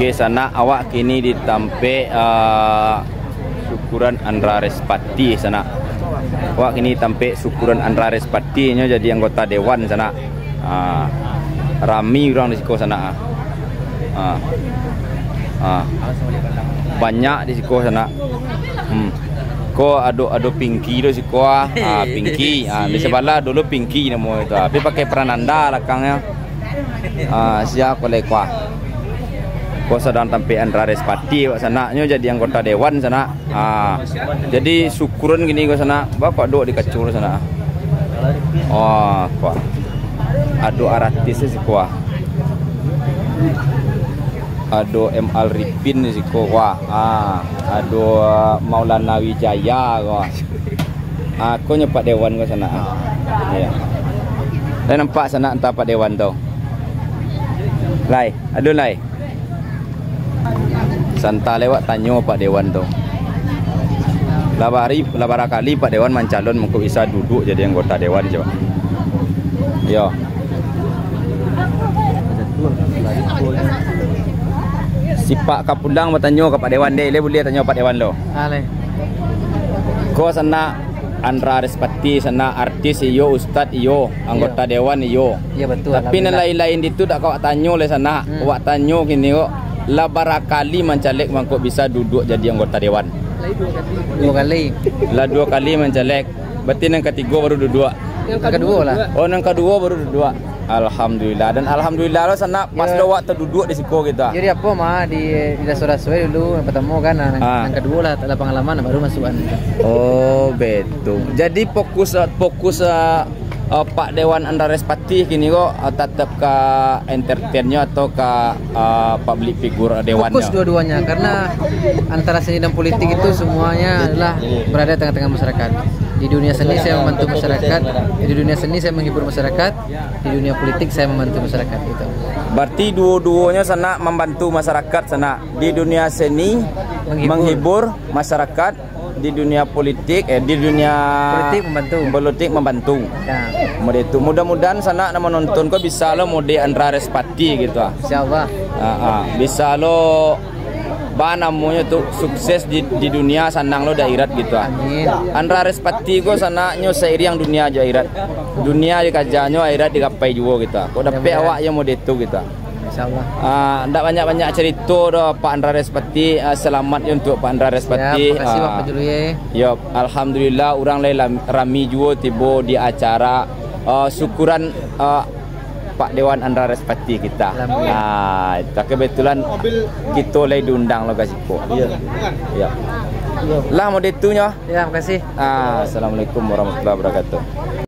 Oke, sana awak kini ditampe syukuran Andra Respati sana. Awak kini tampe syukuran Andra Respati nya jadi anggota dewan sana. Rami orang di siko sana. Banyak di siko sana. Ko ado Pinky do siko Pinky. Di sebelah dulu Pinky nama itu. Tapi pakai Prananda belakangnya. Siap oleh kuah. Ko sedang tampe Andra Respati wak sana nyo jadi anggota dewan sana. Jadi syukuran gini ko sana. Bapak duk di kacur sana. Kuah. Ado artis si kuah. Ado ML Ripin si kuah. Ado Maulana Wijaya kuah. Aku nyepak dewan ko sana. Ya. Dan nampak sana entah pak dewan tu. Lai, aduh lai. Santa lewat tanya Pak Dewan tu. Labara kali Pak Dewan mencalon mungkin bisa duduk jadi anggota dewan coba. Yo. Si Pak Kapundang bertanya ke Pak Dewan deh, boleh tanya Pak Dewan lo. Ko sana Andra Respati sana artis iyo, ustad iyo, anggota dewan iyo. Iya betul. Tapi lain-lain itu tak kau tanya oleh sana. Awak tanya gini kok. Lah barakali mencalek mangkok bisa duduk jadi anggota dewan. Dua kali. Lah 2 kali mencalek. Berarti yang ketiga baru duduk. Yang kedua lah. Oh, yang kedua baru duduk. Alhamdulillah. Dan alhamdulillah lo sana pas lo waktu duduk di siko kita. Jadi apa mah di dasar-dasar dulu yang pertama kan yang kedua lah ada pengalaman baru masukan. Oh, betul. Jadi fokus Pak Dewan Andra Respati kini kok tetap ke entertainnya atau ke public figure dewannya? Fokus dua-duanya karena antara seni dan politik itu semuanya adalah berada di tengah-tengah masyarakat. Di dunia seni saya membantu masyarakat, di dunia seni saya menghibur masyarakat, di dunia politik saya membantu masyarakat itu. Berarti dua-duanya sana membantu masyarakat sana. Di dunia seni menghibur masyarakat, di dunia politik di dunia politik membantu. Ya. Mudah-mudahan sana menonton kok bisa lo mode Andra Respati gitu. Insyaallah. Bisa lo namanya tuh sukses di dunia sanang lo dairat gitu. Amin. Andra Respati kok sana nyo seiri yang dunia aja airat. Dunia dikajanyo airat digapai juga gitu. Kok dapet awak yang mode itu gitu. Insyaallah. Ndak banyak cerita doh Pak Andra Respati. Selamat ya untuk Pak Andra Respati. Terima kasih Pak dulu ya. Ya, alhamdulillah orang lain rami juga tiba di acara syukuran Pak Dewan Andra Respati kita. Itu kebetulan kita lagi diundang lo kasih po. Iya. Ya. Lah mau ditunya. Ya, terima kasih. Assalamualaikum warahmatullahi wabarakatuh.